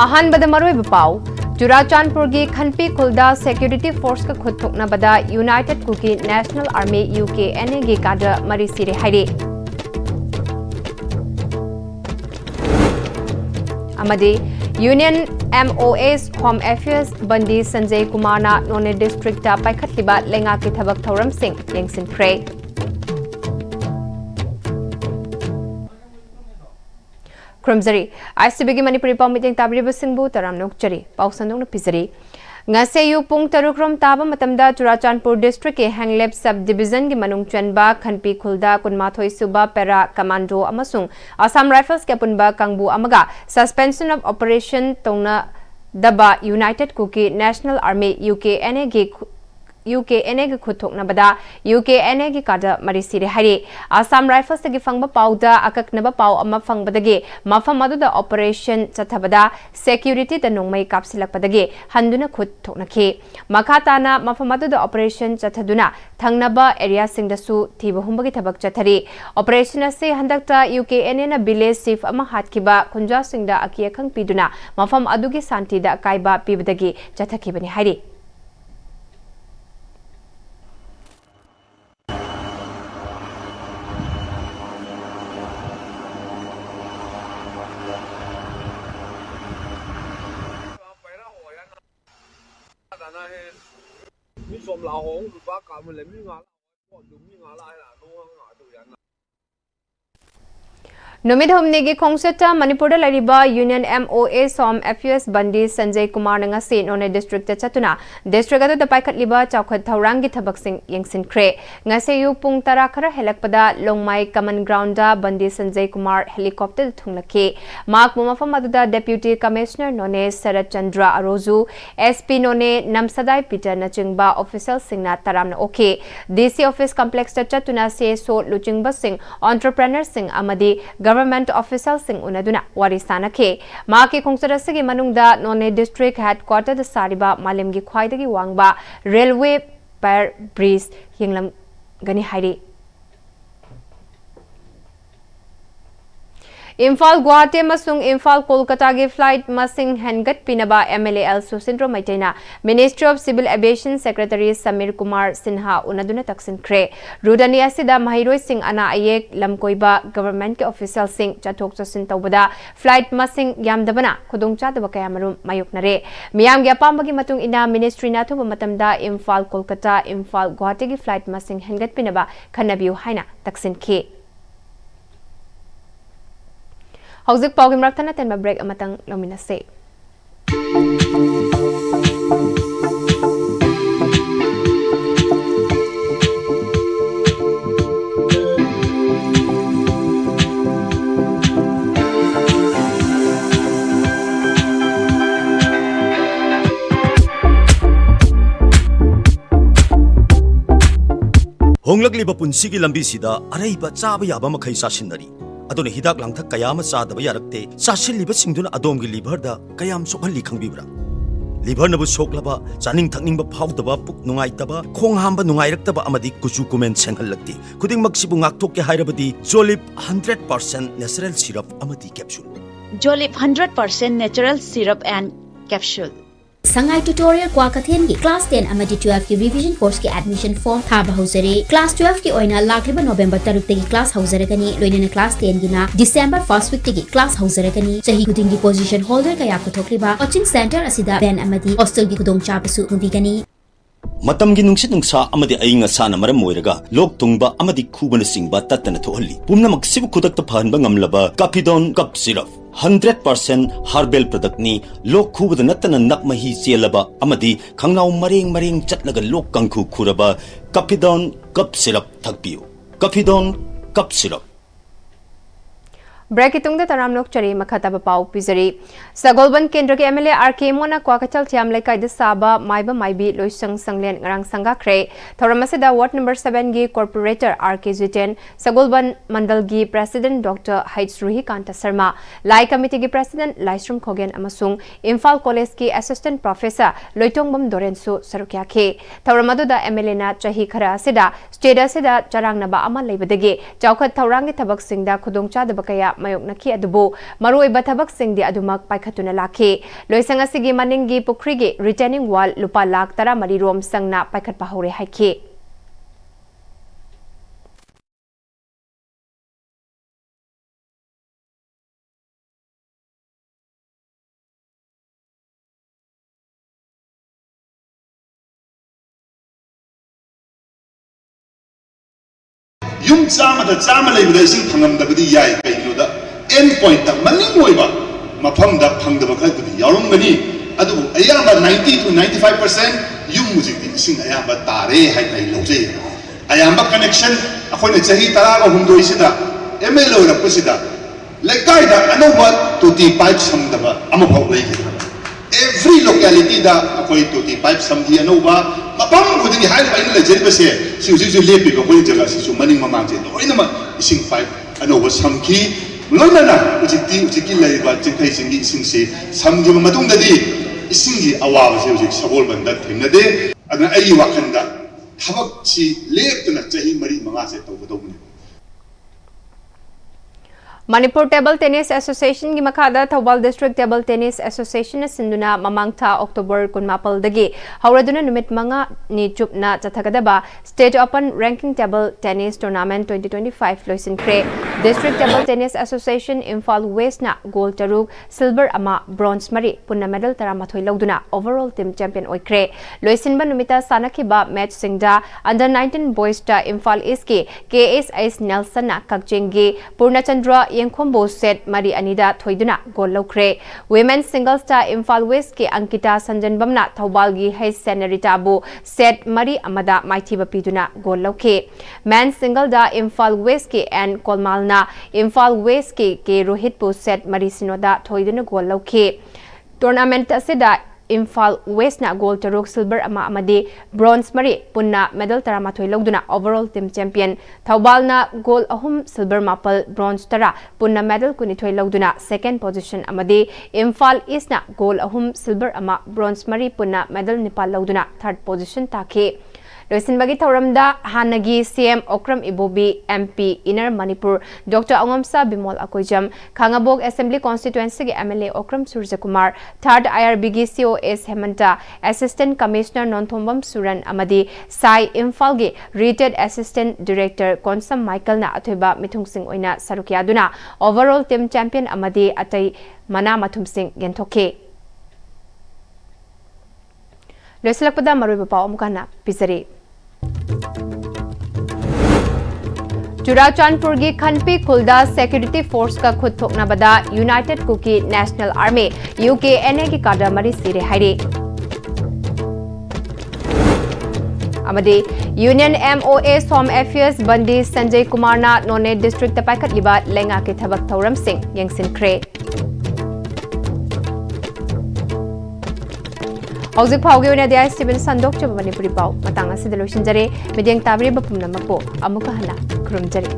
अहानबद मरोइब पाउ चुराचांदपुर की खनपी खुलदा security force का खुद थोकनबदा United Kuki National Army UKNA की काड मरी सिरे हाइरे अमदे union MOS home affairs Bandi Sanjay Kumar ना नोने डिस्ट्रिक्ट पाइखतलिबा लेंगा की थबक थौरम Singh येंसिनख्रे Krumzari, Am-Istv Manipuri Pau Meeting Tabriba Singbu Taram Nokchari, Pau Sandong Pizari. Ngaseyu Pung Tarukrom Taba Matamda Churachandpur District ke Hanglep Subdivision ki Manung Chanba Khanpi Khulda Kunmathoi Suba Para Commando Amasung Assam Rifles ke Punba Kangbu Amaga Suspension of Operation Tongna Daba United Kuki National Army UKNA की खुद थोकनबदा UKNA की कादा मरी सिरे हाइरे Assam rifles की फंगबा पाउदा अककनबा पाउ अमा फंगबदगे मफम अदुदा operation चथबदा security the नोंमै कापसिलकपदगे हंदुना खुद थोकनखे मखाताना मफम अदुदा ऑपरेशन चथदुना थंगनबा एरिया सिंगदसु थिबहुंबगी थबक चथरी ऑपरेशन से हंदकता UKNA ना विलेज चीफ अमा हातखिबा खुंजा सिंगदा अकियखंग पिदुना मफम अदुगी शांतिदा काइबा पिबदगे चथखिबनि हाइरे नुमित हमने की खोंगसेटा मणिपुर लरिबा union MOS home affairs Bandi Sanjay Kumar नंगसी नोने डिस्ट्रिक्ट चतुना डिस्ट्रिक्ट अदु पाइखतलिबा चौखत थौरांगी थबकसिंग येंसिनख्रे ngase पुंग तरा खरा हेलकपदा लोंगमाई कमन ग्राउंडा बंदी संजय कुमार हेलीकॉप्टर थुंगलखे मार्क मफम अदुदा deputy commissioner Noney Sharad Chandra Arozu SP Noney Namsadai Peter नचिंगबा ऑफिशियल सिंगना तरामना ओके DC ऑफिस कॉम्प्लेक्स चतुना से सो लुचिंगबा सिंग एंटरप्रेन्योर सिंग अमदी गवर्नमेंट ऑफिशियल सिंग उनदुना वारी सानखे माके खोंगसरसगी मनुंगदा नोने डिस्ट्रिक्ट हेडक्वार्टर द सारिबा मालेमगी ख्वाइदगी वांगबा रेलवे पर ब्रिज हिंगलम गनि हाइरे इम्फाल गुवाहाटी मसुंग इम्फाल कोलकाता की फ्लाइट मसिंग हेनगत पिनबा MLAL सुसिंद्रो मैटेना ministry of civil aviation secretary Samir Kumar Sinha उनदुना तक्सिनख्रे रुदनी असिदा महिरोय सिंह अना अयेक लमकोइबा गवर्नमेंट के ऑफिशियल सिंह चथोक चसिन तौबदा फ्लाइट मसिंग यामदबना खुदोंचादब कयामरुम मायुकनरे मियाम गे अपामबगी मतुंग इना मिनिस्ट्री ना थुब मतमदा इम्फाल कोलकाता इम्फाल गुवाहाटी की फ्लाइट मसिंग हेनगत पिनबा खनबियु हाइना तक्सिनखे हौजिक पाउगी मरक्तना तेनबा ब्रेक अमतंग लोमिनसे होंगलकलिबा पुंसिगी लंबीसिदा अरैबा चाबा याबा मखै सासिनरी अदुने हिदाक लांथक कयाम चादबा यारक्ते चासिलिबा सिंगदुना अदोमगी लिभरदा कयाम सोखली खंगबिब्रा लिभर नबु सोखलबा चानिंग थकनिंगबा फाउदबा पुक नुंगाइतबा खोंग हांबा नुंगाइरक्तबा अमदि कुचु कुमेन सेंगहलक्ति खुदिंगमक सिबु ngakthokke hairabadi जोलिप 100% नेचुरल सिरप अमदि कैप्सूल जोलिप 100% natural syrup and capsule Sangai tutorial क्वाकथेन की क्लास 10 अमदी 12 की रिवीजन कोर्स के एडमिशन फॉर्म थाबा हौजरे क्लास 12 की ओइना लाखलिबा नवंबर 3 की क्लास हौजरगनी लोइना क्लास 10 गिना डिसेंबर 1 वीक की क्लास हौजरगनी सही खुदिंग की पोजीशन होल्डर का याप थोकलिबा कोचिंग सेंटर असिदा बेन अमदी हॉस्टल की खुदोंग चापसु हुंदिगनी मतम की नुंसित नुंसा अमदि अइंग असाना मरम मोइरगा लोक तुंगबा अमदि खुबन सिंगबा तत्तना थोहल्ली पुमनमक सिबु खुदक्ता फहनबा ngamlaba काफिडोन कप सिरप 100% हर्बल प्रोडक्ट नि लोक खुबद नतन नक मही चेलबा अमदि खंगनाउ मरेंग मरेंग चटलगा लोक कंखु खुरबा काफिडोन कप सिरप थकपियो काफिडोन कप सिरप ब्रेक इतुंग तराम लोक चरी मखतब पाउ पिजरी सगोलबन केंद्र के MLA RK मोना क्वाकचल थियाम लेकाय द साबा माइबा माइबी लोइसंग संगलेन ngarang संगाख्रे थोरमसेदा वार्ड नंबर 7 गी कॉर्पोरेटर RK जिटेन सगोलबन मंडल गी प्रेसिडेंट डॉक्टर हैट्सरुही कांता शर्मा लाई कमिटी गी प्रेसिडेंट लाइस्ट्रम खोगेन अमसुंग इम्फाल कॉलेज की असिस्टेंट प्रोफेसर लोइटोंगबम दोरेनसु सरुक्याखे थोरमदुदा MLA ना चही खरा सेदा स्टेट असेदा चरांगनबा अमा लेबदगे चौखत थौरांगी थबक सिंगदा खुदोंचादब कया mayoknaki adubu maruoiba thabak-singdi adumak paikhatuna lakhi loisang asigi maningi pukrigi retaining wall lupa lakh tara marirom sangna paikhatpa hore haiki Yung chama lay bida ising thangam da bidi yai kai no da end point ta maning moi ba mafam da phang da ba khai bidi yarum gani adu ayamba 90 to 95% yung music di ising ayamba tare hai kai loje ayamba connection akhoi na chahi tara ga humdoi sida MLO ra pusida lekai da anoba to the pipe sam da ba ama phau lai ki every locality da akhoi to the pipe sam di anoba mapam ko dingi hai ba ina le jeri ba se si usi lepi ko ko jaga si su maning mamang je no ina ma ising pipe anoba sam ki loina na uji ki lai ba jinkai singi ising se sam gi matung da di ising gi awa se uji sabol ban da thimna de adna ai wakan da thabak si lep na chahi mari manga se to do ne Manipur Table Tennis Association gi makhada Thobal District Table Tennis Association sinduna mamangtha October 18 dagi hauraduna numit manga ni chupna chathagadaba State Open Ranking Table Tennis Tournament 2025 loisinkre District Table Tennis Association Imphal West na gold taruk silver ama bronze mari punna medal taramathoi logduna overall team champion oikre loisinba numita sanakhiba match singda under 19 boys ta Imphal East ki KSS Nelson na kakjengi Purnachandra Yengkhombo set mari anida thoiduna gol lokre women singles ta Imphal West ki Ankita Sanjanbamna Thobal gi Hai Senarita bu set mari amada maithiba piduna gol lokhe men single da Imphal West ki N Kolmalna Imphal West ki Rohit bu set mari sinoda thoiduna gol lokhe tournament asida Imphal West na gold taruk silver ama amadi bronze mari punna medal taramathoi logduna overall team champion Thobal na gold ahum silver mapal bronze tara punna medal kunithoi logduna second position amadi Imphal East na gold ahum silver ama bronze mari punna medal nipal logduna third position takhe Loisinbagi Thoramda Hanagi CM Okram Ibobi MP Inner Manipur Dr. Angomsa Bimol Akoijam Khangabok Assembly Constituency ke MLA Okram Surjakumar Third IRB gi COS Hemanta Assistant Commissioner Nonthombam Suran Amadi Sai Imphal ge Rated Assistant Director Konsam Michael na athoiba mithung sing oina sarukyaduna overall team champion amadi atai mana mathum sing genthoke Loisilakpada maruiba pau amukana pisari Churachandpur gi Khanpi Khulda Security Force ka khud thokna bada United Kuki National Army UKNA ki kadra mari sire haire amadi Union MOA Som Affairs Bandi Sanjay Kumar na None District ta paikhat liba lenga ke thabak thoram sing yengsin kre Hauzik phauge oina dia Steven Sandok chaba Manipuri pau matang asida loisinjare mediang tabri bapumna mapo amuka hana khurumjare